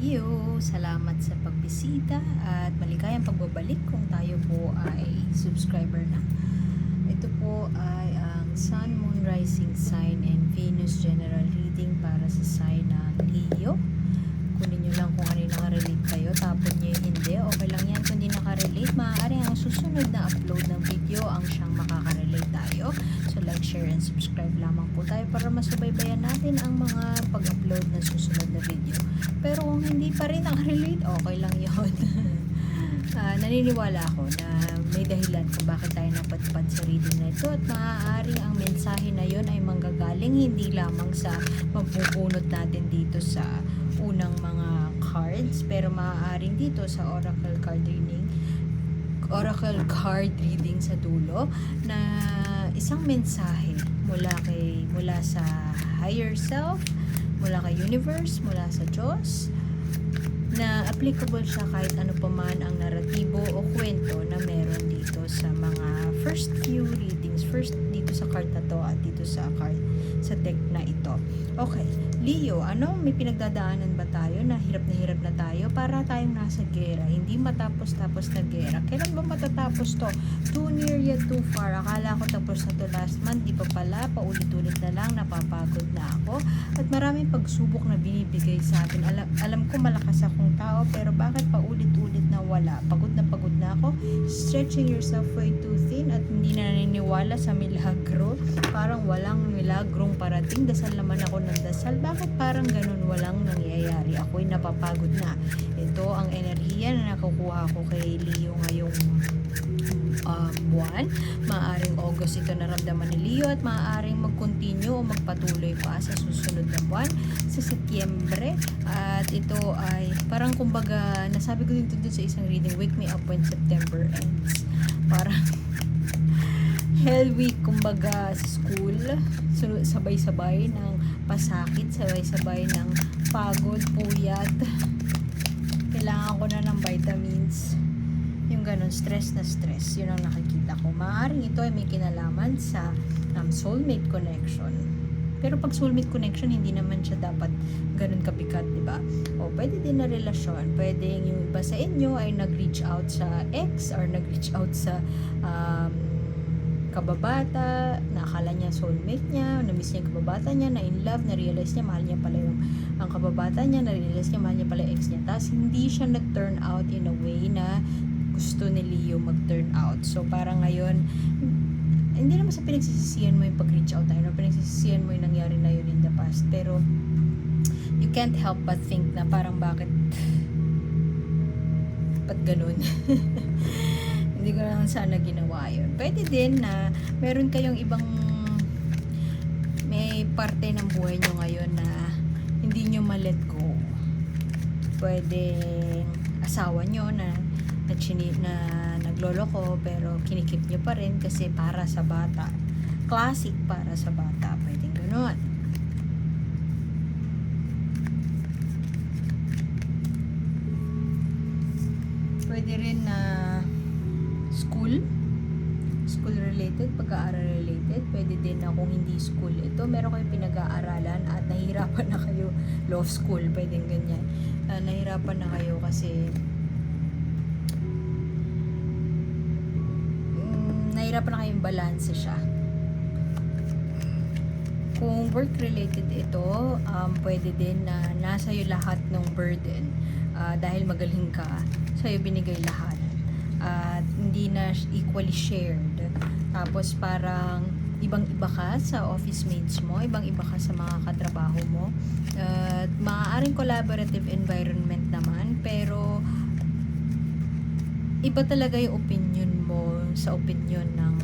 Leo, salamat sa pagbisita at maligayang pagbabalik kung tayo po ay subscriber na. Ito po ay ang Sun, Moon, Rising Sign and Venus General Reading para sa sign ng Leo. Kunin nyo lang kung ano yung nakarelate kayo, tapon nyo yung hindi. Okay lang yan kung hindi nakarelate. Maaari ang susunod na upload ng video ang siyang makakarelate tayo. So like, share, and subscribe lamang po tayo para masubaybayan natin ang mga pag-upload ng susunod na video. Pero kung hindi pa rin nakarelate, okay lang yun. Naniniwala ako na may dahilan kung bakit tayo napadpad sa reading na ito at maaaring ang mensahe na yun ay manggagaling hindi lamang sa mapupunot natin dito sa unang mga cards, pero maaaring dito sa oracle card reading sa dulo na isang mensahe mula sa higher self, mula kay universe, mula sa Diyos, na applicable siya kahit ano pa man ang naratibo o kwento na meron dito sa mga first few readings, first dito sa card na to at dito sa card sa deck na ito. Okay, Leo, may pinagdadaanan ba tayo na hirap na tayo? Para tayong nasa gera, hindi matapos-tapos na gera. Kailan ba matatapos to? Too near yet too far. Akala ko tapos na to last month, di pa pala, paulit-ulit na lang, napapagod na ako. At maraming pagsubok na binibigay sa atin. Alam ko malakas akong tao, pero bakit paulit-ulit na wala? Pagod na ako. Stretching yourself way too thin at hindi na naniniwala sa milagro. Parang walang milagrong parating. Dasal naman ako ng dasal. Bakit parang ganun walang nangyayari? Ako'y napapagod na. Ito ang enerhiya na nakukuha ko kay Leo ngayong buwan. Maaaring August ito naramdaman ni Leo at maaaring mag-continue o magpatuloy pa sa susunod na buwan sa Setyembre. At ito ay parang kumbaga nasabi ko din ito sa isang reading, wake me up when September ends. Parang hell week kumbaga sa school, sabay-sabay ng pasakit, sabay-sabay ng pagod, puyat, kailangan ko na ng vitamins, yung ganun, stress na stress, yun ang nakikita ko. Maaaring ito ay may kinalaman sa soulmate connection, pero pag soulmate connection hindi naman siya dapat ganun kabigat, diba? O pwede din na relasyon, pwede yung iba sa inyo ay nag-reach out sa ex or nag-reach out sa kababata, na akala niya soulmate niya, na-miss niya yung kababata niya, na in love, na-realize niya mahal niya pala ang kababata niya, na-realize niya mahal niya pala yung ex niya. Tapos hindi siya nag-turn out in a way na gusto ni Leo mag-turn out. So parang ngayon, hindi naman sa pinagsisisihan mo yung pag-reach out tayo, pinagsisisihan mo yung nangyari na yun in the past, pero you can't help but think na parang bakit ganun. Hindi ko lang sana ginawa yun. Pwede din na meron kayong ibang may parte ng buhay nyo ngayon na hindi nyo ma-let go. Pwede asawa nyo na nagloloko pero kinikip nyo pa rin kasi para sa bata. Classic para sa bata. Pwede gano'n. Pwede rin na school related, pag-aaral related. Pwede din na kung hindi school ito, meron kayong pinag-aaralan at nahihirapan na kayo, law school, pwedeng ganyan. Nahihirapan na kayo kasi nahihirapan na kayong balance siya. Kung work related ito, pwede din na nasa iyo lahat ng burden. Dahil magaling ka, sa'yo binigay lahat. At hindi na equally shared. Tapos parang ibang-iba ka sa office mates mo, ibang-iba ka sa mga katrabaho mo. At maaaring collaborative environment naman, pero iba talaga yung opinion mo sa opinion ng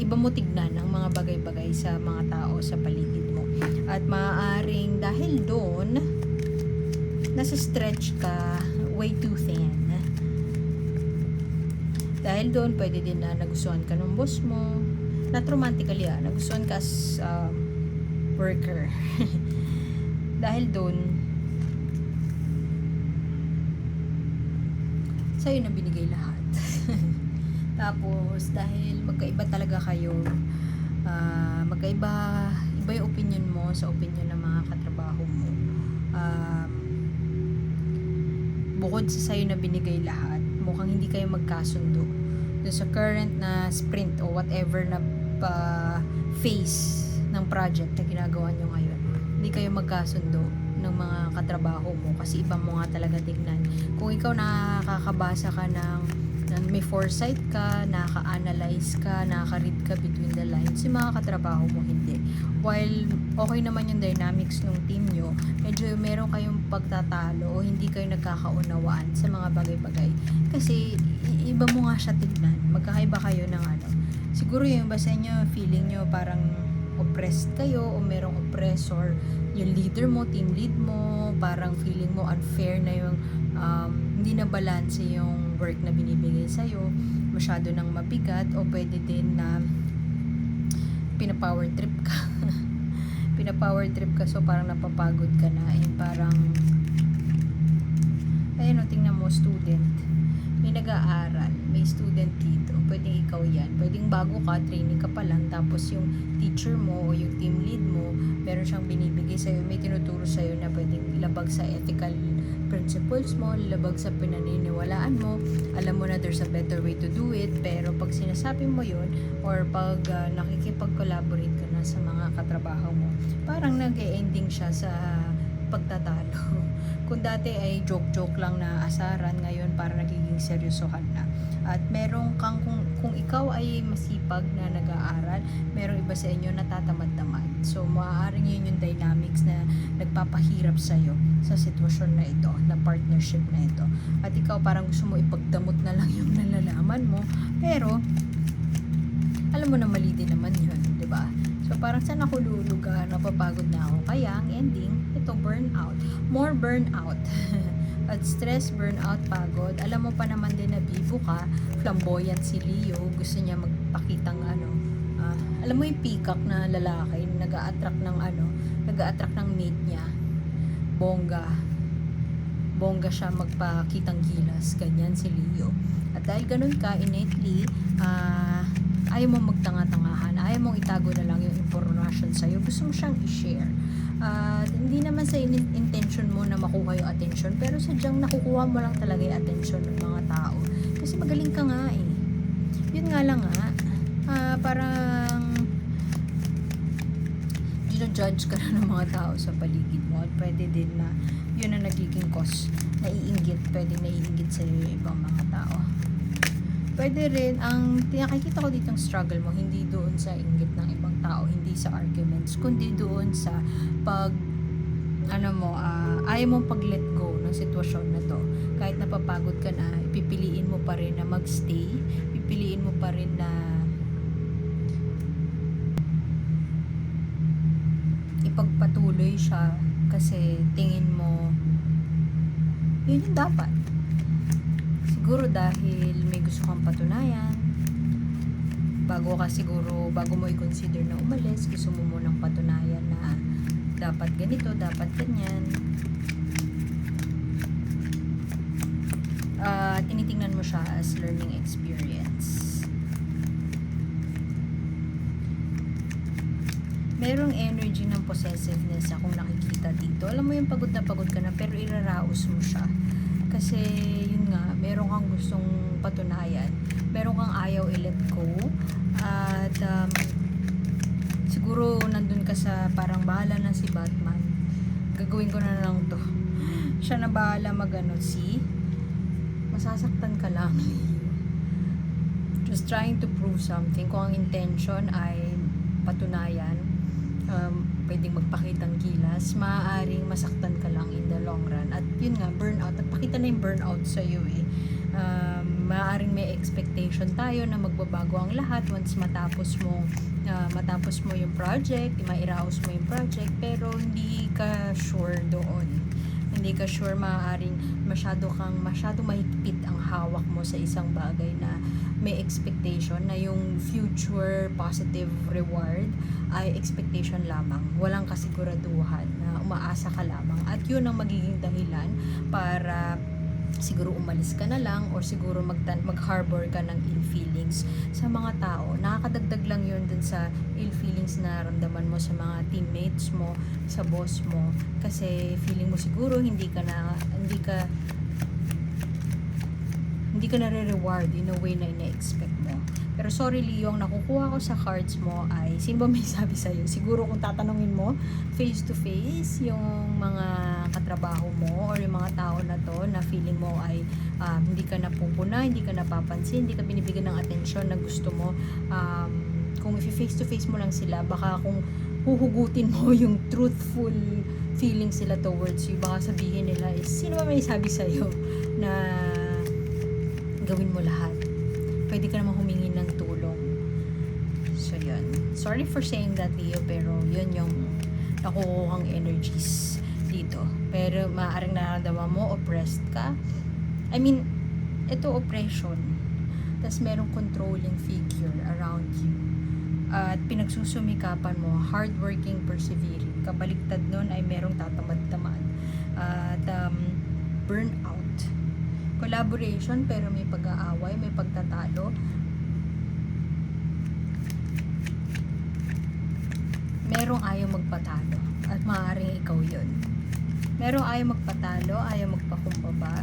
iba mo tignan ng mga bagay-bagay sa mga tao sa paligid mo. At maaaring dahil doon nasa stretch ka way too thin. Dahil doon, pwede din na nagustuhan ka ng boss mo. Not romantically, nagustuhan ka as worker. Dahil doon, sa'yo na binigay lahat. Tapos, dahil magkaiba talaga kayo, iba yung opinion mo sa opinion ng mga katrabaho mo. bukod sa sa'yo na binigay lahat, mukhang hindi kayo magkasundo dun sa current na sprint o whatever na phase ng project na ginagawa nyo ngayon. Hindi kayo magkasundo ng mga katrabaho mo kasi iba mo nga talaga tignan. Kung ikaw nakakabasa ka ng may foresight ka, nakaka-analyze ka, nakaka-read ka between the lines, yung mga katrabaho mo hindi. While okay naman yung dynamics ng team nyo, medyo meron kayong pagtatalo o hindi kayo nagkakaunawaan sa mga bagay-bagay. Kasi iba mo nga siya tignan. Magkakaiba kayo ng ano. Siguro yung basta nyo, feeling nyo parang oppressed kayo o merong oppressor. Yung leader mo, team lead mo, parang feeling mo unfair na yung hindi na balance yung work na binibigay sa'yo, masyado nang mabigat, o pwede din na pinapower trip ka. Pinapower trip ka, so parang napapagod ka na, and parang ayun o, tingnan mo, student, may nag-aaral, may student dito, pwedeng ikaw yan, pwedeng bago ka, training ka pa lang, tapos yung teacher mo o yung team lead mo, meron siyang binibigay sa'yo, may tinuturo sa'yo na pwedeng labag sa ethical principles mo, labag sa pinaniniwalaan mo, alam mo na there's a better way to do it, pero pag sinasabi mo yun, or pag nakikipag-collaborate ka na sa mga katrabaho mo, parang nag-e-ending siya sa pagtatalo. Kung dati ay joke-joke lang na asaran, ngayon para nagiging seryosohan na. At meron kang, kung ikaw ay masipag na nag-aaral, merong iba sa inyo na tatamad-tamad. So, maaaring yun yung dynamics na nagpapahirap sa'yo sa sitwasyon na ito, na partnership na ito. At ikaw parang gusto mo ipagdamot na lang yung nalalaman mo, pero alam mo na mali din naman yun, di ba? So, parang saan ako luluga, napapagod na ako. Kaya, ang ending, ito, burnout. More burnout. At stress, burnout, pagod. Alam mo pa naman din na bibo ka, flamboyant si Leo, gusto niya magpakitang alam mo yung peacock na lalaki, nag-a-attract ng mate niya. Bongga siya magpakitang gilas, ganyan si Leo. At dahil ganun ka, innately, ayaw mo magtanga-tangahan, ayaw mong itago na lang yung information sa'yo, gusto mo siyang i-share. Hindi naman sa intention mo na makuha yung attention, pero sadyang nakukuha mo lang talaga yung attention ng mga tao. Kasi magaling ka nga eh. Yun nga lang nga, parang judge ka na ng mga tao sa paligid mo. At pwede din na yun ang nagiging cause, naiinggit, pwede naiinggit sa iyo yung ibang mga tao. Pwede rin, ang nakikita ko ditong struggle mo, hindi doon sa inggit ng ibang tao, hindi sa arguments, kundi doon sa pag ayaw mong pag-let go ng sitwasyon na to. Kahit napapagod ka na, pipiliin mo pa rin na magstay, pipiliin mo pa rin na ipagpatuloy siya kasi tingin mo yun yung dapat. Siguro dahil may gusto kang patunayan, bago mo i-consider na umalis, gusto mo munang patunayan na dapat ganito, dapat ganyan. Tinitingnan mo siya as learning experience. Merong energy ng possessiveness akong nakikita dito. Alam mo yung pagod na pagod ka na, pero iraraos mo siya. Kasi, yun nga, meron kang gustong patunayan. Meron kang ayaw i-let go. At, siguro, nandun ka sa parang bahala na si Batman. Gagawin ko na lang to. Siya na bahala masasaktan ka lang. Just trying to prove something. Kung ang intention ay patunayan, pwedeng magpakitang gilas, maaaring masaktan ka lang in the long run. At yun nga, burnout. Nagpakita na yung burnout sa'yo eh. Maaaring may expectation tayo na magbabago ang lahat once matapos mo yung project, mairaos mo yung project, pero hindi ka sure doon. Hindi ka sure, maaaring masyado mahigpit ang hawak mo sa isang bagay na may expectation na yung future positive reward ay expectation lamang. Walang kasiguraduhan na umaasa ka lamang. At yun ang magiging dahilan para siguro umalis ka na lang or siguro mag-harbor ka ng ill feelings sa mga tao. Nakakadagdag lang yun dun sa ill feelings na ramdaman mo sa mga teammates mo, sa boss mo. Kasi feeling mo siguro hindi ka hindi ka nare-reward in a way na ina-expect mo. Pero sorry Leo, ang nakukuha ko sa cards mo ay, sino ba may sabi sa'yo? Siguro kung tatanungin mo, face to face, yung mga katrabaho mo or yung mga tao na to na feeling mo ay hindi ka napupuna, hindi ka napapansin, hindi ka binibigyan ng atensyon na gusto mo. Kung face to face mo lang sila, baka kung huhugutin mo yung truthful feeling sila towards you, baka sabihin nila is, sino ba may sabi sa'yo na gawin mo lahat? Pwede ka naman humingi ng tulong. So yun, sorry for saying that Leo, pero yun yung nakukuhang energies dito. Pero maaaring nararamdaman mo oppressed ka. I mean, ito oppression, tas merong controlling figure around you, at pinagsusumikapan mo, hardworking, persevering. Kabaliktad nun ay merong tatamad-tamad at burnout. Collaboration pero may pag-aaway, may pagtatalo. Merong ayaw magpatalo at maaaring ikaw yun. Merong ayaw magpatalo, ayaw magpakumbaba.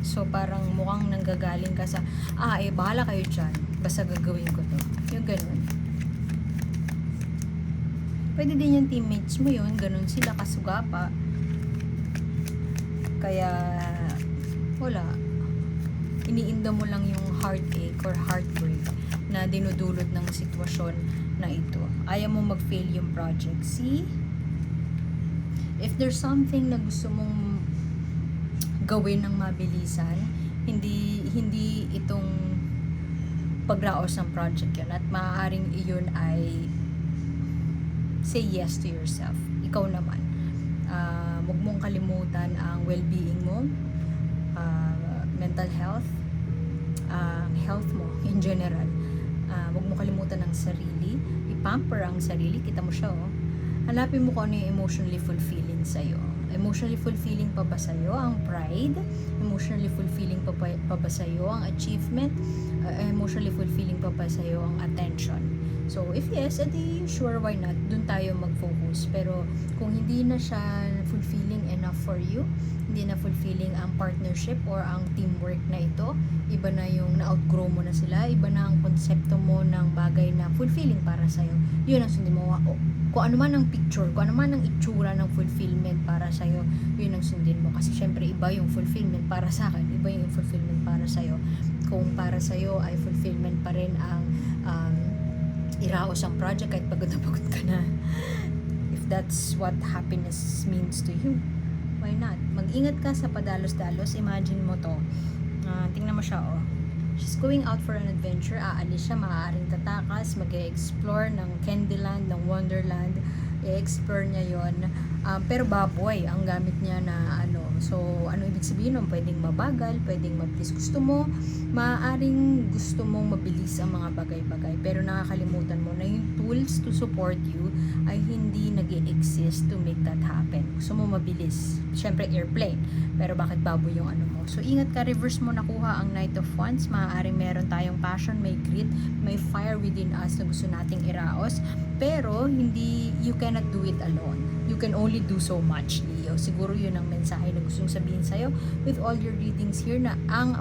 So parang mukhang nanggagaling ka sa bahala kayo dyan, basta gagawin ko to, yung ganun. Pwede din yung teammates mo yun, ganun sila kasugapa. Kaya wala, iniinda mo lang yung heartache or heartbreak na dinudulot ng sitwasyon na ito. Ayaw mo mag-fail yung project. See? If there's something na gusto mong gawin ng mabilisan, hindi itong pagraos ng project yun, at maaaring iyon ay say yes to yourself. Ikaw naman, huwag mong kalimutan ang well-being mo, mental health, health mo in general. Huwag mo kalimutan ang sarili, i-pamper ang sarili. Kita mo siya, hanapin mo kung ano yung emotionally fulfilling sa'yo. Emotionally fulfilling pa ba sa'yo ang pride? Emotionally fulfilling pa ba sa'yo ang achievement? Emotionally fulfilling pa ba sa'yo ang attention? So, if yes, edi sure, why not? Doon tayo mag-focus. Pero, kung hindi na siya fulfilling enough for you, hindi na fulfilling ang partnership or ang teamwork na ito, iba na yung na-outgrow mo na sila, iba na ang konsepto mo ng bagay na fulfilling para sa'yo, yun ang sundin mo. Kung ano man ang picture, kung ano man ang itsura ng fulfillment para sa'yo, yun ang sundin mo. Kasi syempre, iba yung fulfillment para sa akin, iba yung fulfillment para sa'yo. Kung para sa'yo ay fulfillment pa rin ang iraos ang project kahit pagod na pagod ka na. If that's what happiness means to you, why not? Mag-ingat ka sa padalos-dalos. Imagine mo to. Tingnan mo siya, She's going out for an adventure. Aalis siya, maaaring tatakas, mag-e-explore ng Candyland, ng Wonderland. I-explore niya yon. Pero baboy ang gamit niya na So, ano ibig sabihin nun? Pwedeng mabagal, pwedeng mabilis. Gusto mo, maaaring gusto mong mabilis ang mga bagay-bagay. Pero nakakalimutan mo na yung tools to support you ay hindi nag-e-exist to make that happen. Gusto mo mabilis. Siyempre, airplane. Pero bakit baboy yung mo? So, ingat ka. Reverse mo nakuha ang Knight of Wands. Maaaring meron tayong passion, may grit, may fire within us na gusto nating iraos. Pero, you cannot do it alone. You can only do so much, Leo. Siguro yun ang mensahe na gustong sabihin sa'yo with all your readings here, na ang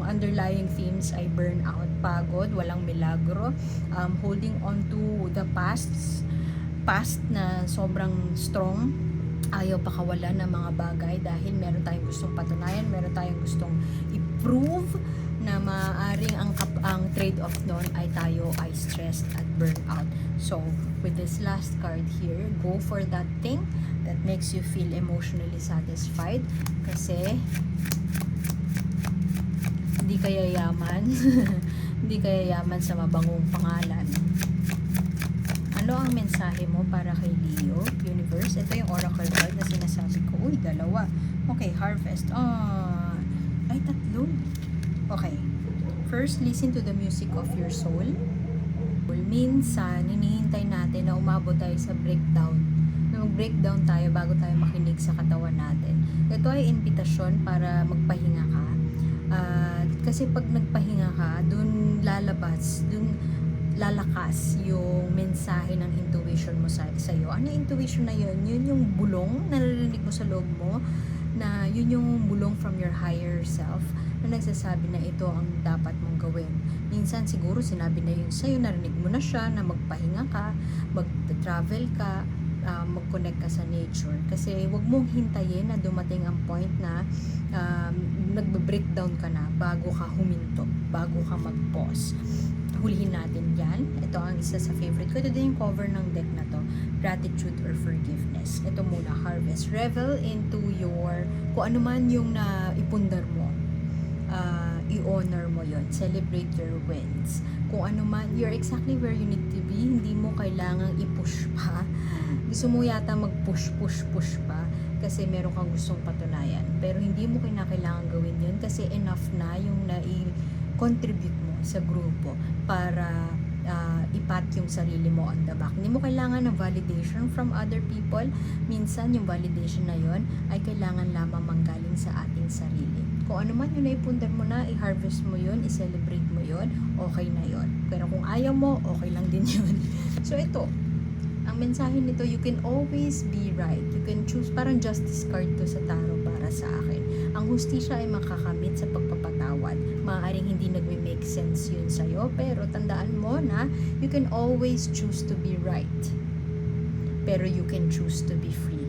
underlying themes ay burnout, pagod, walang milagro, holding on to the past na sobrang strong, ayaw pakawalan ng mga bagay dahil meron tayong gustong patunayan, meron tayong gustong i-prove na maaaring ang trade-off nun ay tayo ay stressed at burnout. So, with this last card here, go for that thing that makes you feel emotionally satisfied, kasi hindi ka yayaman hindi ka yayaman sa mabangong pangalan. Ano ang mensahe mo para kay Leo, Universe? Ito yung oracle card na sinasabi ko. Uy, dalawa. Okay, Harvest. Ay, tatlo. Okay. First, listen to the music of your soul. Minsan, hinihintay natin na umabot tayo sa breakdown. Na mag-breakdown tayo bago tayo makinig sa katawan natin. Ito ay invitasyon para magpahinga ka. Kasi pag nagpahinga ka, dun lalabas, dun lalakas yung mensahe ng intuition mo sa'yo. Ano yung intuition na yun? Yun yung bulong na narinig mo sa loob mo na yun yung bulong from your higher self na nagsasabi na ito ang dapat mong gawin. Minsan siguro sinabi na yun sa'yo, narinig mo na siya na magpahinga ka, mag-travel ka, mag-connect ka sa nature. Kasi wag mong hintayin na dumating ang point na nagbe-breakdown ka na bago ka huminto, bago ka mag-pause. Hulihin natin yan. Ito ang isa sa favorite ko. Ito din yung cover ng deck na to. Gratitude or forgiveness. Ito muna, harvest. Revel into your, kung ano man yung naipundar mo. I-honor mo yon. Celebrate your wins. Kung ano man, you're exactly where you need to be. Hindi mo kailangang i-push pa. Gusto mo yata mag-push pa kasi meron kang gustong patunayan. Pero hindi mo kailangan gawin yun kasi enough na yung contribute mo sa grupo para ipat yung sarili mo on the back. Hindi mo kailangan ng validation from other people. Minsan yung validation na yon ay kailangan lamang manggaling sa ating sarili. Kung ano man yung naipundar mo na, i-harvest mo yun, i-celebrate mo yun, okay na yun. Pero kung ayaw mo, okay lang din yun. So ito, ang mensahe nito, you can always be right. You can choose, parang justice card to sa tarot para sa akin. Ang hustisya ay makakamit sa pagpapatawad. Maaaring hindi nagme-make sense yun sa'yo, pero tandaan mo na you can always choose to be right. Pero you can choose to be free.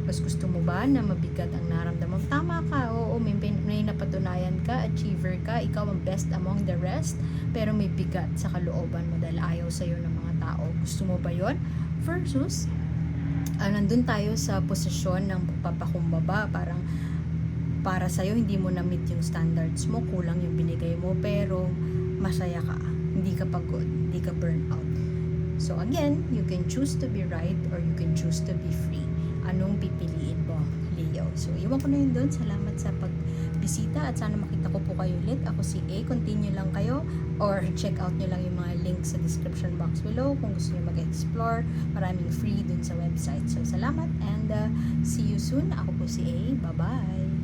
Mas gusto mo ba na mabigat ang naramdaman? Tama ka, oo, may napatunayan ka, achiever ka, ikaw ang best among the rest, pero may bigat sa kalooban mo dahil ayaw sa'yo ng mga tao. Gusto mo ba yon? Versus, nandun tayo sa posisyon ng pagpapakumbaba, parang para sa'yo, hindi mo na-meet yung standards mo, kulang yung binigay mo, pero masaya ka, hindi ka pagod, hindi ka burnout. So again, you can choose to be right or you can choose to be free. Anong pipiliin mo, Leo? So, iwan ko na yun doon. Salamat sa pagbisita at sana makita ko po kayo ulit. Ako si A. Continue lang kayo or check out nyo lang yung mga links sa description box below kung gusto nyo mag-explore. Maraming free dun sa website. So, salamat and see you soon. Ako po si A. Bye-bye!